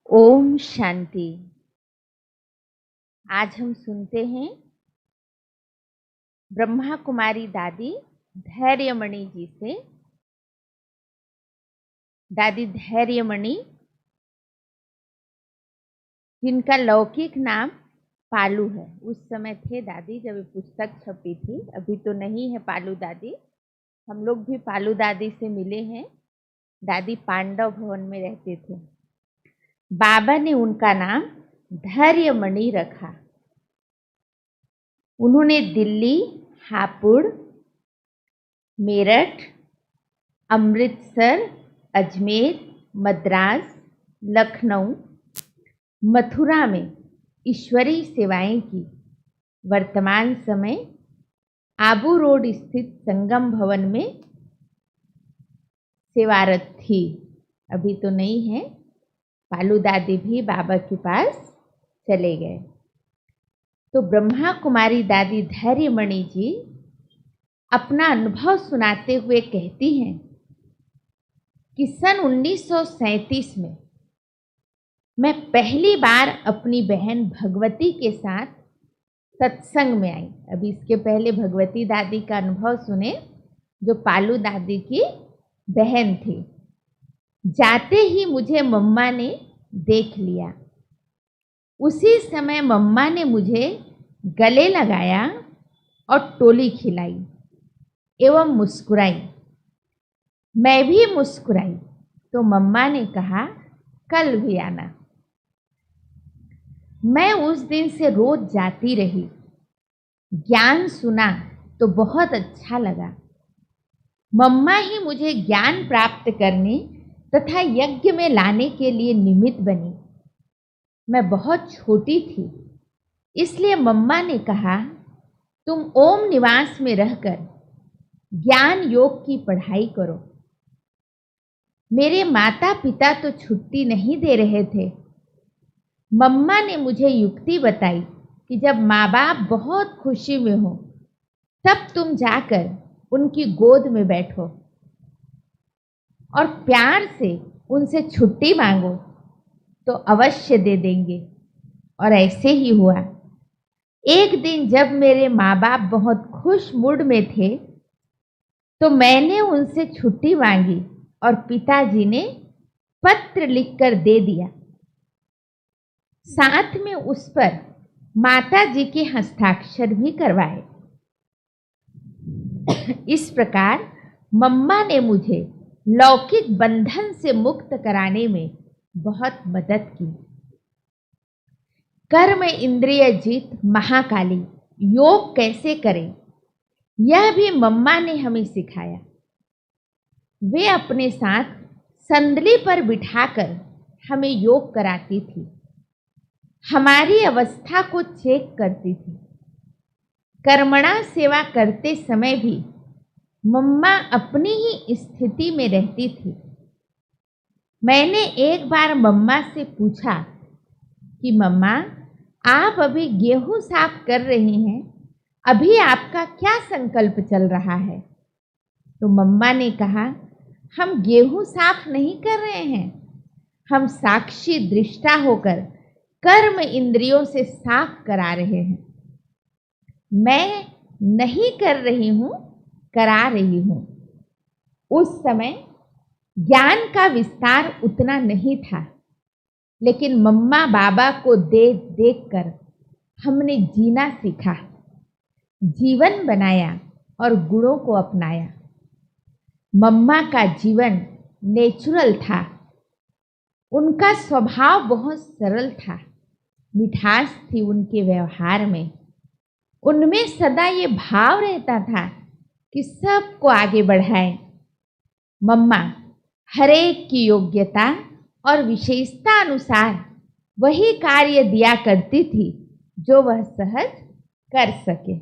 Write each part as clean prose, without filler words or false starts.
ओम शांति। आज हम सुनते हैं ब्रह्मा कुमारी दादी धैर्यमणि जी से। दादी धैर्यमणि, जिनका लौकिक नाम पालू है, उस समय थे दादी जब ये पुस्तक छपी थी। अभी तो नहीं है पालू दादी। हम लोग भी पालू दादी से मिले हैं। दादी पांडव भवन में रहते थे। बाबा ने उनका नाम धैर्यमणि रखा। उन्होंने दिल्ली, हापुड़, मेरठ, अमृतसर, अजमेर, मद्रास, लखनऊ, मथुरा में ईश्वरीय सेवाएं की। वर्तमान समय आबू रोड स्थित संगम भवन में सेवारत थी। अभी तो नहीं है। पालू दादी भी बाबा के पास चले गए। तो ब्रह्मा कुमारी दादी धैर्यमणि जी अपना अनुभव सुनाते हुए कहती हैं कि सन 1937 में मैं पहली बार अपनी बहन भगवती के साथ सत्संग में आई। अभी इसके पहले भगवती दादी का अनुभव सुने, जो पालू दादी की बहन थी। जाते ही मुझे मम्मा ने देख लिया। उसी समय मम्मा ने मुझे गले लगाया और टोली खिलाई एवं मुस्कुराई। मैं भी मुस्कुराई तो मम्मा ने कहा, कल भी आना। मैं उस दिन से रोज जाती रही। ज्ञान सुना तो बहुत अच्छा लगा। मम्मा ही मुझे ज्ञान प्राप्त करने तथा यज्ञ में लाने के लिए निमित्त बनी। मैं बहुत छोटी थी, इसलिए मम्मा ने कहा, तुम ओम निवास में रहकर ज्ञान योग की पढ़ाई करो। मेरे माता पिता तो छुट्टी नहीं दे रहे थे। मम्मा ने मुझे युक्ति बताई कि जब माँ बाप बहुत खुशी में हो तब तुम जाकर उनकी गोद में बैठो और प्यार से उनसे छुट्टी मांगो तो अवश्य दे देंगे। और ऐसे ही हुआ। एक दिन जब मेरे माँ बाप बहुत खुश मूड में थे तो मैंने उनसे छुट्टी मांगी और पिताजी ने पत्र लिखकर दे दिया। साथ में उस पर माता जी के हस्ताक्षर भी करवाए। इस प्रकार मम्मा ने मुझे लौकिक बंधन से मुक्त कराने में बहुत मदद की। कर्म इंद्रिय जीत महाकाली, योग कैसे करें, यह भी मम्मा ने हमें सिखाया। वे अपने साथ संदली पर बिठाकर हमें योग कराती थी। हमारी अवस्था को चेक करती थी। कर्मणा सेवा करते समय भी मम्मा अपनी ही स्थिति में रहती थी। मैंने एक बार मम्मा से पूछा कि मम्मा, आप अभी गेहूं साफ कर रही हैं, अभी आपका क्या संकल्प चल रहा है? तो मम्मा ने कहा, हम गेहूं साफ नहीं कर रहे हैं, हम साक्षी दृष्टा होकर कर्म इंद्रियों से साफ करा रहे हैं। मैं नहीं कर रही हूं, करा रही हूं। उस समय ज्ञान का विस्तार उतना नहीं था, लेकिन मम्मा बाबा को देख देख कर हमने जीना सीखा, जीवन बनाया और गुणों को अपनाया। मम्मा का जीवन नेचुरल था। उनका स्वभाव बहुत सरल था। मिठास थी उनके व्यवहार में। उनमें सदा ये भाव रहता था कि सबको आगे बढ़ाएं। मम्मा हरेक की योग्यता और विशेषता अनुसार वही कार्य दिया करती थी जो वह सहज कर सके।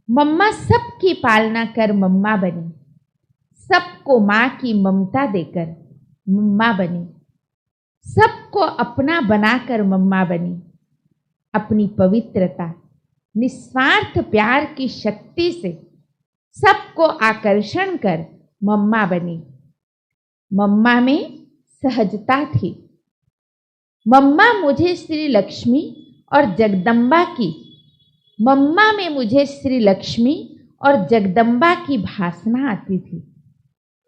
मम्मा सबकी पालना कर मम्मा बनी। सबको माँ की ममता देकर मम्मा बनी। सबको अपना बनाकर मम्मा बनी। अपनी पवित्रता, निस्वार्थ प्यार की शक्ति से सबको आकर्षण कर मम्मा बनी। मम्मा में सहजता थी। मम्मा मुझे श्री लक्ष्मी और जगदम्बा की मम्मा में मुझे श्री लक्ष्मी और जगदम्बा की भासना आती थी।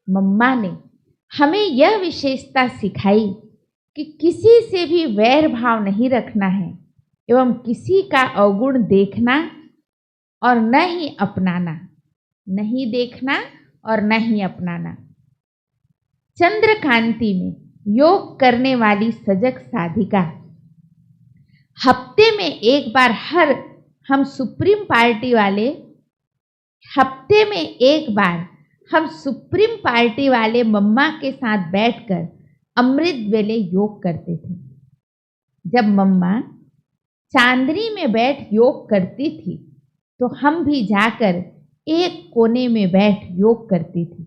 मम्मा ने हमें यह विशेषता सिखाई कि किसी से भी वैर भाव नहीं रखना है एवं किसी का अवगुण देखना और न ही अपनाना, नहीं देखना और न ही अपनाना। चंद्रकांति में योग करने वाली सजग साधिका हफ्ते में एक बार हम सुप्रीम पार्टी वाले मम्मा के साथ बैठकर अमृत वेले योग करते थे। जब मम्मा चांदनी में बैठ योग करती थी तो हम भी जाकर एक कोने में बैठ योग करती थी।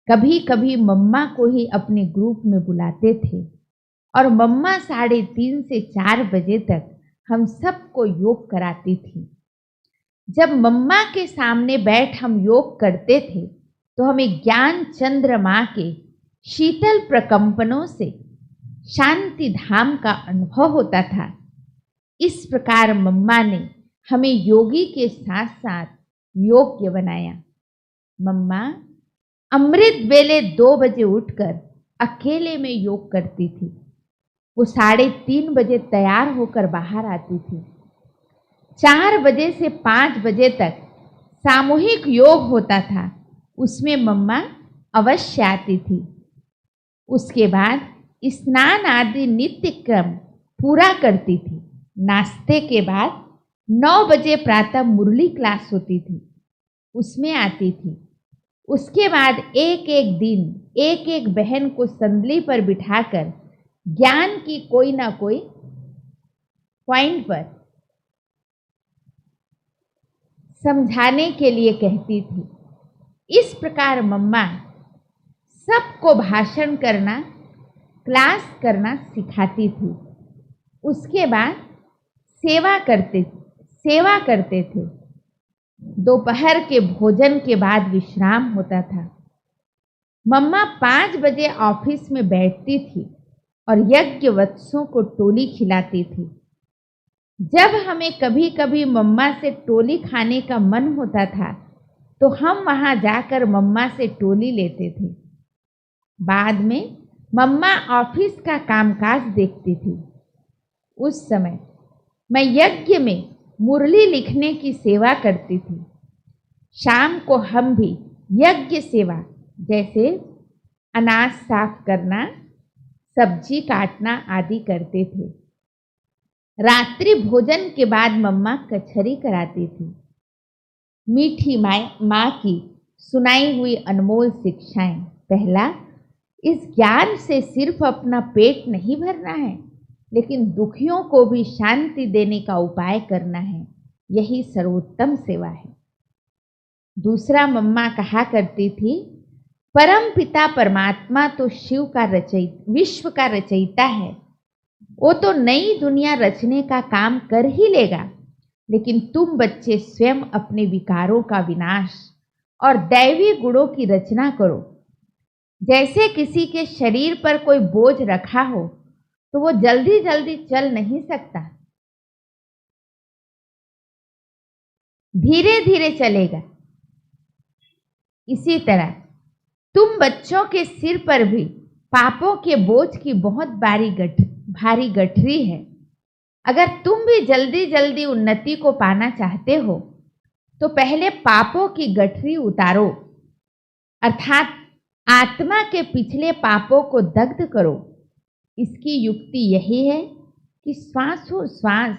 कभी कभी मम्मा को ही अपने ग्रुप में बुलाते थे और मम्मा 3:30 से 4 बजे तक हम सबको योग कराती थी। जब मम्मा के सामने बैठ हम योग करते थे तो हमें ज्ञान चंद्रमा के शीतल प्रकंपनों से शांति धाम का अनुभव होता था। इस प्रकार मम्मा ने हमें योगी के साथ साथ योग्य बनाया। मम्मा अमृत वेले 2 बजे उठकर अकेले में योग करती थी। वो 3:30 बजे तैयार होकर बाहर आती थी। 4 बजे से 5 बजे तक सामूहिक योग होता था, उसमें मम्मा अवश्य आती थी। उसके बाद स्नान आदि नित्य क्रम पूरा करती थी। नाश्ते के बाद 9 बजे प्रातः मुरली क्लास होती थी, उसमें आती थी। उसके बाद एक एक बहन को संदली पर बिठाकर ज्ञान की कोई ना कोई पॉइंट पर समझाने के लिए कहती थी। इस प्रकार मम्मा सबको भाषण करना, क्लास करना सिखाती थी। उसके बाद सेवा करते थे। दोपहर के भोजन के बाद विश्राम होता था। मम्मा 5 बजे ऑफिस में बैठती थी और यज्ञ वत्सों को टोली खिलाती थी। जब हमें कभी कभी मम्मा से टोली खाने का मन होता था तो हम वहां जाकर मम्मा से टोली लेते थे। बाद में मम्मा ऑफिस का कामकाज देखती थी। उस समय मैं यज्ञ में मुरली लिखने की सेवा करती थी। शाम को हम भी यज्ञ सेवा जैसे अनाज साफ करना, सब्जी काटना आदि करते थे। रात्रि भोजन के बाद मम्मा कचहरी कराती थी। मीठी माँ की सुनाई हुई अनमोल शिक्षाएं। पहला, इस ज्ञान से सिर्फ अपना पेट नहीं भरना है, लेकिन दुखियों को भी शांति देने का उपाय करना है। यही सर्वोत्तम सेवा है। दूसरा, मम्मा कहा करती थी, परम पिता परमात्मा तो विश्व का रचयिता है। वो तो नई दुनिया रचने का काम कर ही लेगा, लेकिन तुम बच्चे स्वयं अपने विकारों का विनाश और दैवी गुणों की रचना करो। जैसे किसी के शरीर पर कोई बोझ रखा हो तो वो जल्दी जल्दी चल नहीं सकता, धीरे धीरे चलेगा। इसी तरह तुम बच्चों के सिर पर भी पापों के बोझ की बहुत भारी गठरी है। अगर तुम भी जल्दी जल्दी उन्नति को पाना चाहते हो तो पहले पापों की गठरी उतारो, अर्थात आत्मा के पिछले पापों को दग्ध करो। इसकी युक्ति यही है कि श्वास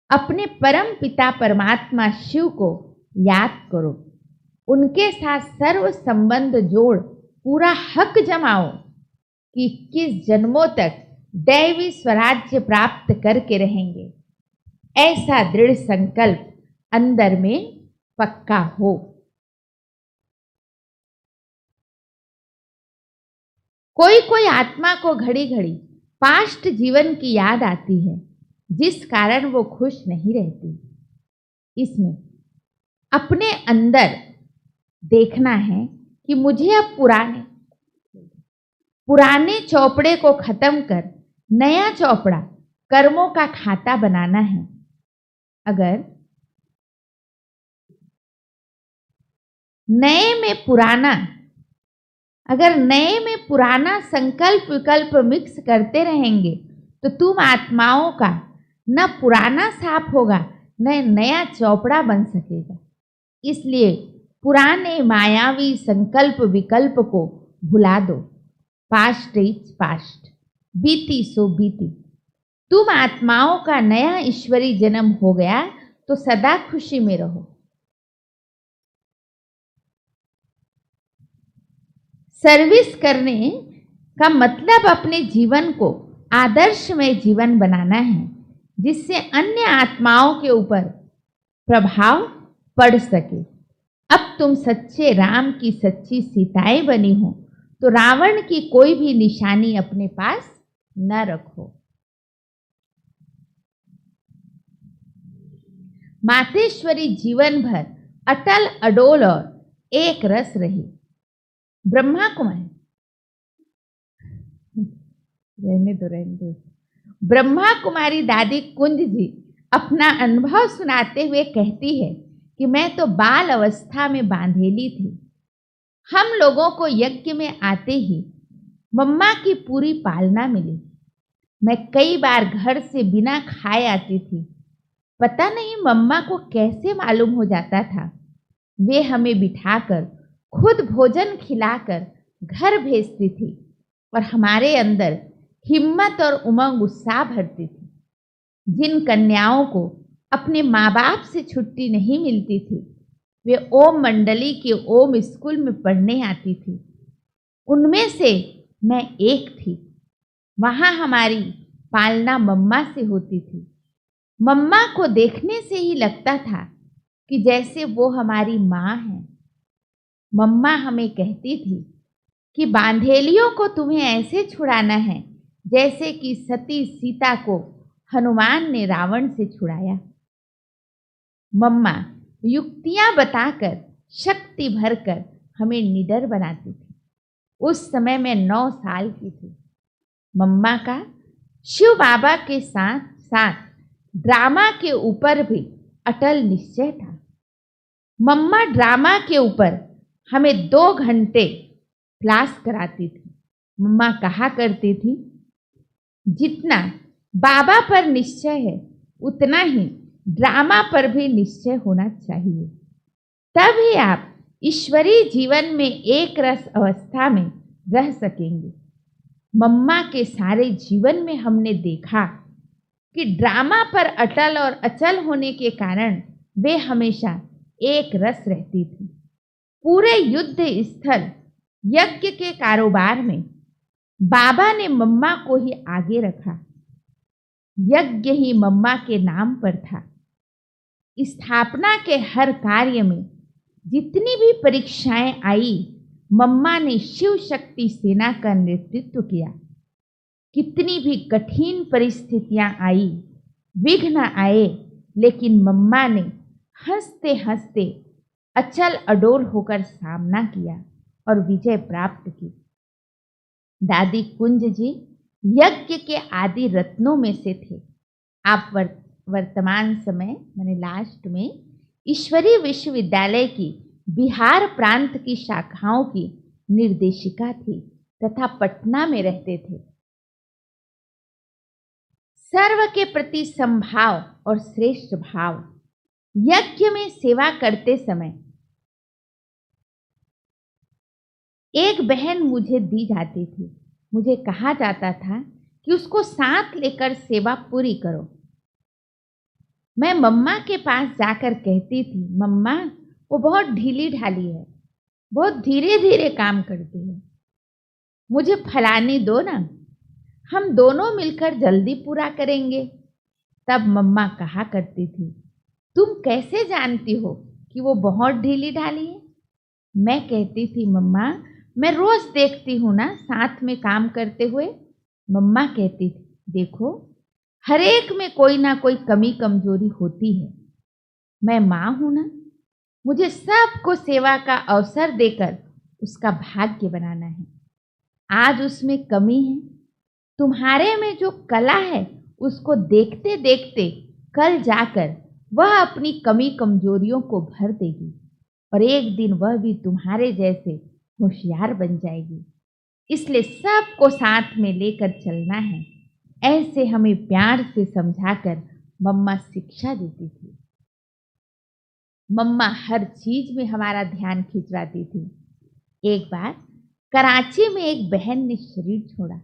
अपने परम पिता परमात्मा शिव को याद करो, उनके साथ सर्व संबंध जोड़ पूरा हक जमाओ कि 21 जन्मों तक दैवी स्वराज्य प्राप्त करके रहेंगे। ऐसा दृढ़ संकल्प अंदर में पक्का हो। कोई कोई आत्मा को घड़ी घड़ी पास्ट जीवन की याद आती है, जिस कारण वो खुश नहीं रहती। इसमें अपने अंदर देखना है कि मुझे अब पुराने चौपड़े को खत्म कर नया चौपड़ा कर्मों का खाता बनाना है। अगर नए में पुराना संकल्प विकल्प मिक्स करते रहेंगे तो तुम आत्माओं का न पुराना साफ होगा न नया चौपड़ा बन सकेगा। इसलिए पुराने मायावी संकल्प विकल्प को भुला दो। पास्ट इज पास्ट, बीती सो बीती। तुम आत्माओं का नया ईश्वरी जन्म हो गया तो सदा खुशी में रहो। सर्विस करने का मतलब अपने जीवन को आदर्शमय जीवन बनाना है, जिससे अन्य आत्माओं के ऊपर प्रभाव पड़ सके। अब तुम सच्चे राम की सच्ची सीताएं बनी हो तो रावण की कोई भी निशानी अपने पास न रखो। मातेश्वरी जीवन भर अटल अडोल और एक रस रही। ब्रह्मा कुमारी रहने दो। ब्रह्मा कुमारी दादी कुंज जी अपना अनुभव सुनाते हुए कहती है कि मैं तो बाल अवस्था में बांधेली थी। हम लोगों को यज्ञ में आते ही मम्मा की पूरी पालना मिली। मैं कई बार घर से बिना खाए आती थी। पता नहीं मम्मा को कैसे मालूम हो जाता था। वे हमें बिठाकर खुद भोजन खिलाकर घर भेजती थी और हमारे अंदर हिम्मत और उमंग उत्साह भरती थी। जिन कन्याओं को अपने माँ बाप से छुट्टी नहीं मिलती थी वे ओम मंडली के ओम स्कूल में पढ़ने आती थी। उनमें से मैं एक थी। वहाँ हमारी पालना मम्मा से होती थी। मम्मा को देखने से ही लगता था कि जैसे वो हमारी माँ है। मम्मा हमें कहती थी कि बांधेलियों को तुम्हें ऐसे छुड़ाना है जैसे कि सती सीता को हनुमान ने रावण से छुड़ाया। मम्मा युक्तियां बताकर शक्ति भरकर हमें निडर बनाती थी। उस समय मैं 9 साल की थी। मम्मा का शिव बाबा के साथ साथ ड्रामा के ऊपर भी अटल निश्चय था। मम्मा ड्रामा के ऊपर हमें 2 घंटे क्लास कराती थी। मम्मा कहा करती थी, जितना बाबा पर निश्चय है उतना ही ड्रामा पर भी निश्चय होना चाहिए। तभी आप ईश्वरीय जीवन में एक रस अवस्था में रह सकेंगे। मम्मा के सारे जीवन में हमने देखा कि ड्रामा पर अटल और अचल होने के कारण वे हमेशा एक रस रहती थी। पूरे युद्ध स्थल यज्ञ के कारोबार में बाबा ने मम्मा को ही आगे रखा। यज्ञ ही मम्मा के नाम पर था। स्थापना के हर कार्य में जितनी भी परीक्षाएं आई, मम्मा ने शिव शक्ति सेना का नेतृत्व किया। कितनी भी कठिन परिस्थितियां आई, विघ्न आए, लेकिन मम्मा ने हंसते हंसते अचल अडोल होकर सामना किया और विजय प्राप्त की। दादी कुंज जी यज्ञ के आदि रत्नों में से थे। आप वर्तमान समय माने लास्ट में ईश्वरीय विश्वविद्यालय की बिहार प्रांत की शाखाओं की निर्देशिका थी तथा पटना में रहते थे। सर्व के प्रति संभाव और श्रेष्ठ भाव। यज्ञ में सेवा करते समय एक बहन मुझे दी जाती थी। मुझे कहा जाता था कि उसको साथ लेकर सेवा पूरी करो। मैं मम्मा के पास जाकर कहती थी, मम्मा वो बहुत ढीली ढाली है, बहुत धीरे धीरे काम करती है, मुझे फलानी दो ना, हम दोनों मिलकर जल्दी पूरा करेंगे। तब मम्मा कहा करती थी, तुम कैसे जानती हो कि वो बहुत ढीली ढाली है? मैं कहती थी, मम्मा मैं रोज देखती हूँ ना साथ में काम करते हुए। मम्मा कहती थी, देखो हर एक में कोई ना कोई कमी कमजोरी होती है। मैं माँ हूँ ना, मुझे सबको सेवा का अवसर देकर उसका भाग्य बनाना है। आज उसमें कमी है तुम्हारे में जो कला है उसको देखते देखते कल जाकर वह अपनी कमी कमजोरियों को भर देगी और एक दिन वह भी तुम्हारे जैसे होशियार बन जाएगी। इसलिए सबको साथ में लेकर चलना है। ऐसे हमें प्यार से समझाकर मम्मा शिक्षा देती थी। मम्मा हर चीज में हमारा ध्यान खिंचवाती थी। एक बार कराची में एक बहन ने शरीर छोड़ा।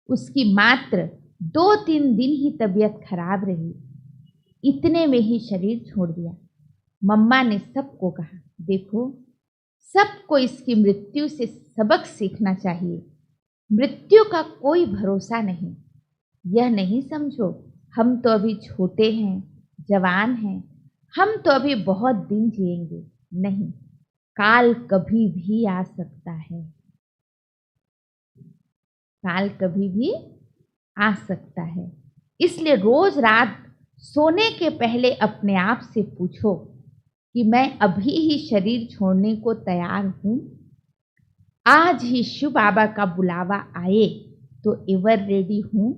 उसकी मात्र 2-3 दिन ही तबीयत खराब रही। इतने में ही शरीर छोड़ दिया। मम्मा ने सबको कहा, देखो, सबको इसकी मृत्यु से सबक सीखना चाहिए। मृत्यु का कोई भरोसा नहीं। यह नहीं समझो हम तो अभी छोटे हैं, जवान हैं, हम तो अभी बहुत दिन जिएंगे। नहीं, काल कभी भी आ सकता है। काल कभी भी आ सकता है। इसलिए रोज रात सोने के पहले अपने आप से पूछो कि मैं अभी ही शरीर छोड़ने को तैयार हूं। आज ही शिव बाबा का बुलावा आए तो एवर रेडी हूं।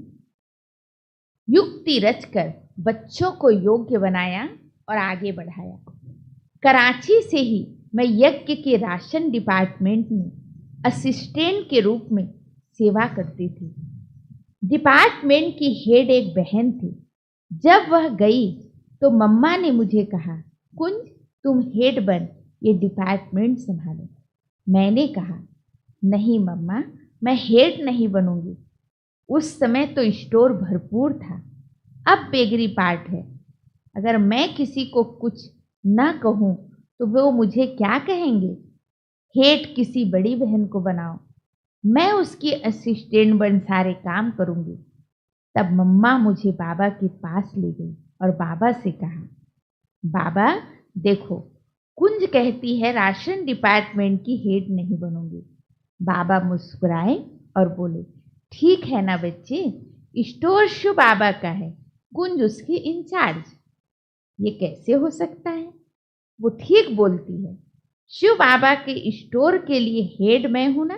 युक्ति रचकर बच्चों को योग्य बनाया और आगे बढ़ाया। कराची से ही मैं यज्ञ के राशन डिपार्टमेंट में असिस्टेंट के रूप में सेवा करती थी। डिपार्टमेंट की हेड एक बहन थी। जब वह गई तो मम्मा ने मुझे कहा, कुंज, तुम हेड बन ये डिपार्टमेंट संभालो। मैंने कहा, नहीं मम्मा, मैं हेड नहीं बनूंगी। उस समय तो स्टोर भरपूर था, अब बेकरी पार्ट है। अगर मैं किसी को कुछ ना कहूं तो वो मुझे क्या कहेंगे। हेड किसी बड़ी बहन को बनाओ, मैं उसकी असिस्टेंट बन सारे काम करूंगी। तब मम्मा मुझे बाबा के पास ले गई और बाबा से कहा, बाबा देखो, कुंज कहती है राशन डिपार्टमेंट की हेड नहीं बनूंगी। बाबा मुस्कुराए और बोले, ठीक है ना बच्चे, स्टोर शिव बाबा का है, कुंज उसकी इंचार्ज। ये कैसे हो सकता है? वो ठीक बोलती है। शिव बाबा के स्टोर के लिए हेड मैं हूं ना,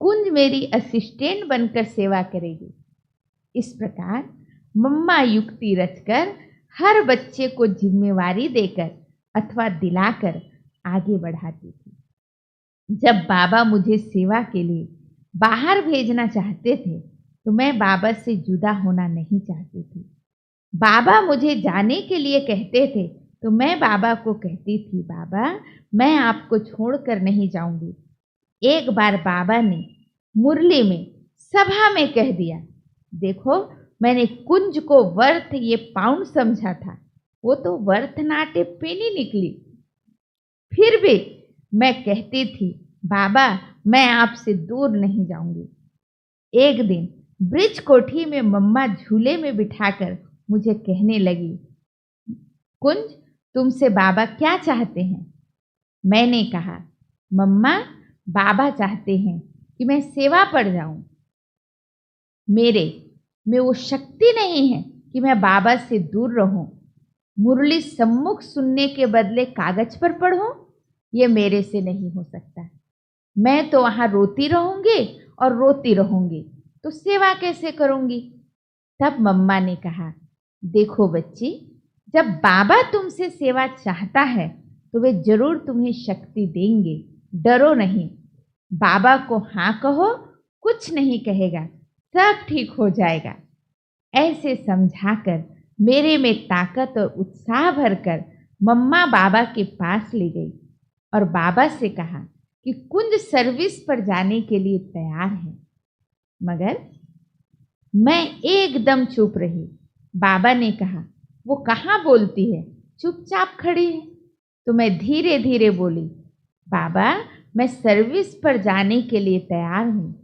कुंज मेरी असिस्टेंट बनकर सेवा करेगी। इस प्रकार मम्मा युक्ति रचकर हर बच्चे को जिम्मेवारी देकर अथवा दिलाकर आगे बढ़ाती थी। जब बाबा मुझे सेवा के लिए बाहर भेजना चाहते थे तो मैं बाबा से जुदा होना नहीं चाहती थी। बाबा मुझे जाने के लिए कहते थे तो मैं बाबा को कहती थी, बाबा मैं आपको छोड़कर नहीं जाऊंगी। एक बार बाबा ने मुरली में सभा में कह दिया, देखो, मैंने कुंज को वर्थ ये पाउंड समझा था, वो तो वर्थ नाटे पेनी निकली। फिर भी मैं कहती थी, बाबा मैं आपसे दूर नहीं जाऊंगी। एक दिन ब्रिज कोठी में मम्मा झूले में बिठाकर मुझे कहने लगी, कुंज तुमसे बाबा क्या चाहते हैं? मैंने कहा, मम्मा बाबा चाहते हैं कि मैं सेवा पड़ जाऊं। मेरे में वो शक्ति नहीं है कि मैं बाबा से दूर रहूं। मुरली सम्मुख सुनने के बदले कागज पर पढ़ूं, ये मेरे से नहीं हो सकता। मैं तो वहां रोती रहूंगी और रोती रहूंगी, तो सेवा कैसे करूंगी? तब मम्मा ने कहा, देखो बच्ची, जब बाबा तुमसे सेवा चाहता है तो वे जरूर तुम्हें शक्ति देंगे, डरो नहीं। बाबा को हाँ कहो, कुछ नहीं कहेगा, सब ठीक हो जाएगा। ऐसे समझाकर मेरे में ताकत और उत्साह भरकर मम्मा बाबा के पास ले गई और बाबा से कहा कि कुंज सर्विस पर जाने के लिए तैयार है। मगर मैं एकदम चुप रही। बाबा ने कहा, वो कहाँ बोलती है, चुपचाप खड़ी है। तो मैं धीरे धीरे बोली, बाबा मैं सर्विस पर जाने के लिए तैयार हूँ।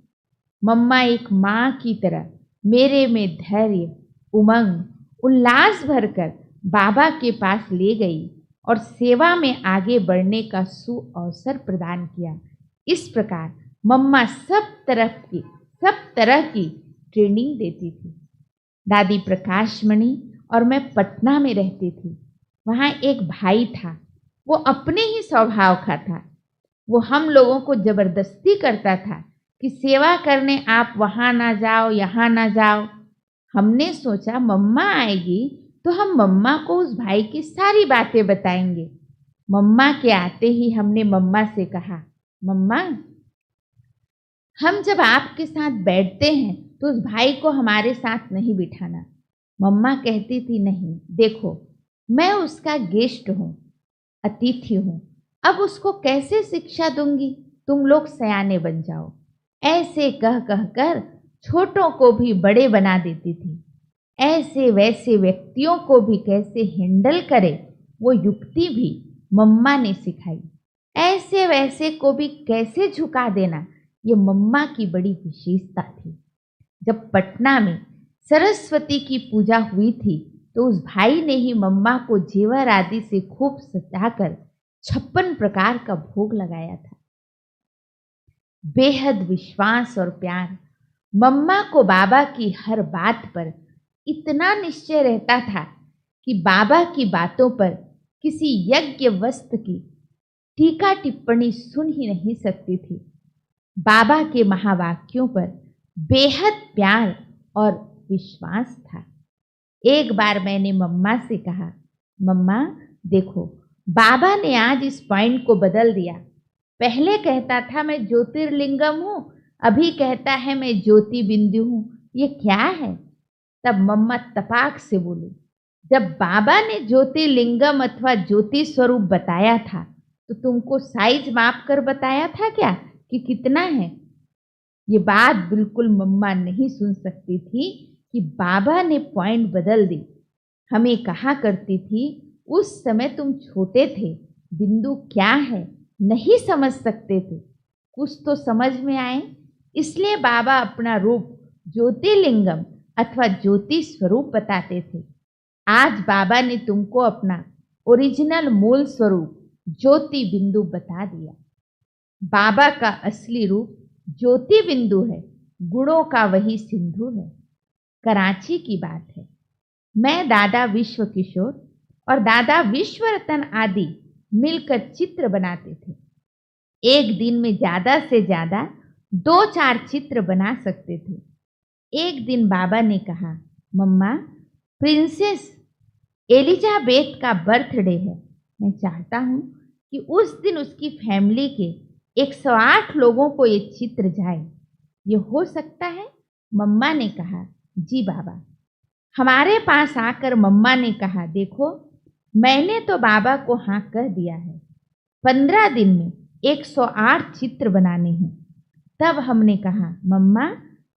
मम्मा एक माँ की तरह मेरे में धैर्य, उमंग, उल्लास भरकर बाबा के पास ले गई और सेवा में आगे बढ़ने का सुअवसर प्रदान किया। इस प्रकार मम्मा सब तरह की ट्रेनिंग देती थी। दादी प्रकाशमणि और मैं पटना में रहती थी। वहाँ एक भाई था, वो अपने ही स्वभाव का था। वो हम लोगों को जबरदस्ती करता था कि सेवा करने आप वहाँ ना जाओ, यहाँ ना जाओ। हमने सोचा मम्मा आएगी तो हम मम्मा को उस भाई की सारी बातें बताएंगे। मम्मा के आते ही हमने मम्मा से कहा, मम्मा हम जब आपके साथ बैठते हैं तो उस भाई को हमारे साथ नहीं बिठाना। मम्मा कहती थी, नहीं देखो, मैं उसका गेस्ट हूँ, अतिथि हूँ, अब उसको कैसे शिक्षा दूंगी, तुम लोग सयाने बन जाओ। ऐसे कह कह कर छोटों को भी बड़े बना देती थी। ऐसे वैसे व्यक्तियों को भी कैसे हैंडल करे वो युक्ति भी मम्मा ने सिखाई। ऐसे वैसे को भी कैसे झुका देना ये मम्मा की बड़ी विशेषता थी। जब पटना में सरस्वती की पूजा हुई थी तो उस भाई ने ही मम्मा को जेवर आदि से खूब सजाकर 56 प्रकार का भोग लगाया था। बेहद विश्वास और प्यार। मम्मा को बाबा की हर बात पर इतना निश्चय रहता था कि बाबा की बातों पर किसी यज्ञ वस्त्र की टीका टिप्पणी सुन ही नहीं सकती थी। बाबा के महावाक्यों पर बेहद प्यार और विश्वास था। एक बार मैंने मम्मा से कहा, मम्मा देखो, बाबा ने आज इस पॉइंट को बदल दिया। पहले कहता था मैं ज्योतिर्लिंगम हूँ, अभी कहता है मैं ज्योति बिंदु हूँ, ये क्या है? तब मम्मा तपाक से बोली, जब बाबा ने ज्योतिर्लिंगम अथवा ज्योति स्वरूप बताया था तो तुमको साइज माप कर बताया था क्या कि कितना है? ये बात बिल्कुल मम्मा नहीं सुन सकती थी कि बाबा ने पॉइंट बदल दी। हमें कहा करती थी, उस समय तुम छोटे थे, बिंदु क्या है नहीं समझ सकते थे, कुछ तो समझ में आए, इसलिए बाबा अपना रूप ज्योतिर्लिंगम अथवा ज्योति स्वरूप बताते थे। आज बाबा ने तुमको अपना ओरिजिनल मूल स्वरूप ज्योति बिंदु बता दिया। बाबा का असली रूप ज्योति बिंदु है, गुणों का वही सिंधु है। कराची की बात है, मैं दादा विश्व किशोर और दादा विश्वरतन आदि मिलकर चित्र बनाते थे। एक दिन में ज़्यादा से ज़्यादा 2-4 चित्र बना सकते थे। एक दिन बाबा ने कहा, मम्मा प्रिंसेस एलिजाबेथ का बर्थडे है, मैं चाहता हूँ कि उस दिन उसकी फैमिली के 108 लोगों को ये चित्र जाए, ये हो सकता है? मम्मा ने कहा, जी बाबा। हमारे पास आकर मम्मा ने कहा, देखो मैंने तो बाबा को हाँ कह दिया है, 15 दिन में 108 चित्र बनाने हैं। तब हमने कहा, मम्मा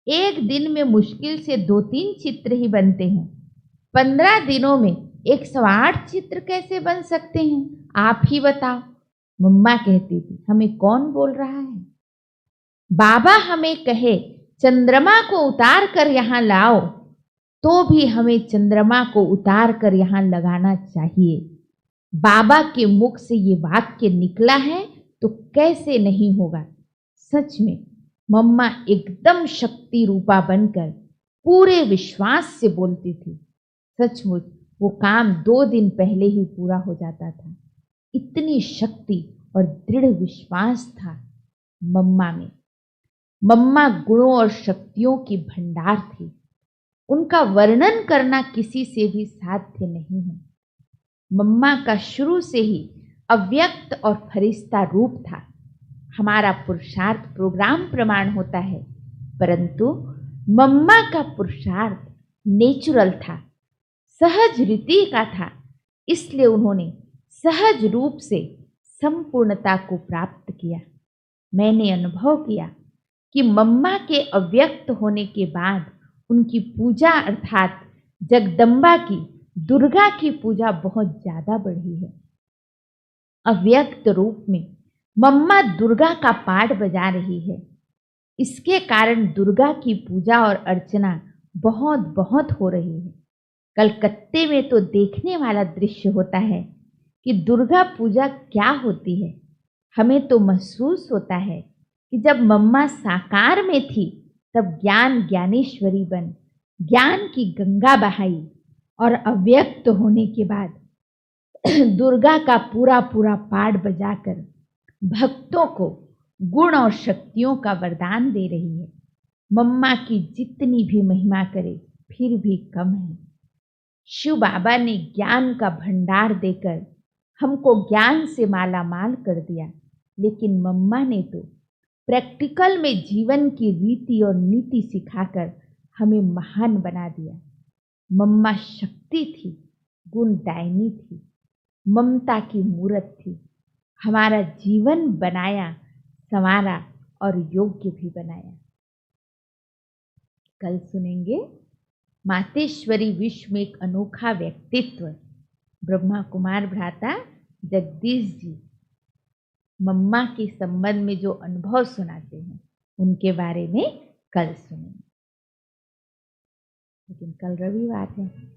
एक दिन में मुश्किल से 2-3 चित्र ही बनते हैं, 15 दिनों में 108 चित्र कैसे बन सकते हैं, आप ही बताओ। मम्मा कहती थी, हमें कौन बोल रहा है? बाबा हमें कहे चंद्रमा को उतार कर यहाँ लाओ तो भी हमें चंद्रमा को उतार कर यहाँ लगाना चाहिए। बाबा के मुख से ये वाक्य निकला है तो कैसे नहीं होगा। सच में मम्मा एकदम शक्ति रूपा बनकर पूरे विश्वास से बोलती थी। सचमुच वो काम 2 दिन पहले ही पूरा हो जाता था। इतनी शक्ति और दृढ़ विश्वास था मम्मा में। मम्मा गुणों और शक्तियों की भंडार थी, उनका वर्णन करना किसी से भी साध्य नहीं है। मम्मा का शुरू से ही अव्यक्त और फरिश्ता रूप था। हमारा पुरुषार्थ प्रोग्राम प्रमाण होता है, परंतु मम्मा का पुरुषार्थ नेचुरल था, सहज रीति का था, इसलिए उन्होंने सहज रूप से संपूर्णता को प्राप्त किया। मैंने अनुभव किया कि मम्मा के अव्यक्त होने के बाद उनकी पूजा अर्थात जगदम्बा की, दुर्गा की पूजा बहुत ज़्यादा बढ़ी है। अव्यक्त रूप में मम्मा दुर्गा का पाठ बजा रही है। इसके कारण दुर्गा की पूजा और अर्चना बहुत बहुत हो रही है। कलकत्ते में तो देखने वाला दृश्य होता है कि दुर्गा पूजा क्या होती है। हमें तो महसूस होता है कि जब मम्मा साकार में थी तब ज्ञान ज्ञानेश्वरी बन ज्ञान की गंगा बहाई और अव्यक्त होने के बाद दुर्गा का पूरा पूरा पाठ बजाकर भक्तों को गुण और शक्तियों का वरदान दे रही है। मम्मा की जितनी भी महिमा करे फिर भी कम है। शिव बाबा ने ज्ञान का भंडार देकर हमको ज्ञान से माला माल कर दिया, लेकिन मम्मा ने तो प्रैक्टिकल में जीवन की रीति और नीति सिखाकर हमें महान बना दिया। मम्मा शक्ति थी, गुणदायिनी थी, ममता की मूरत थी। हमारा जीवन बनाया, संवारा और योग्य भी बनाया। कल सुनेंगे मातेश्वरी विश्व में एक अनोखा व्यक्तित्व, ब्रह्मा कुमार भ्राता जगदीश जी मम्मा के संबंध में जो अनुभव सुनाते हैं उनके बारे में कल सुनेंगे। लेकिन कल रविवार है।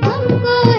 हमको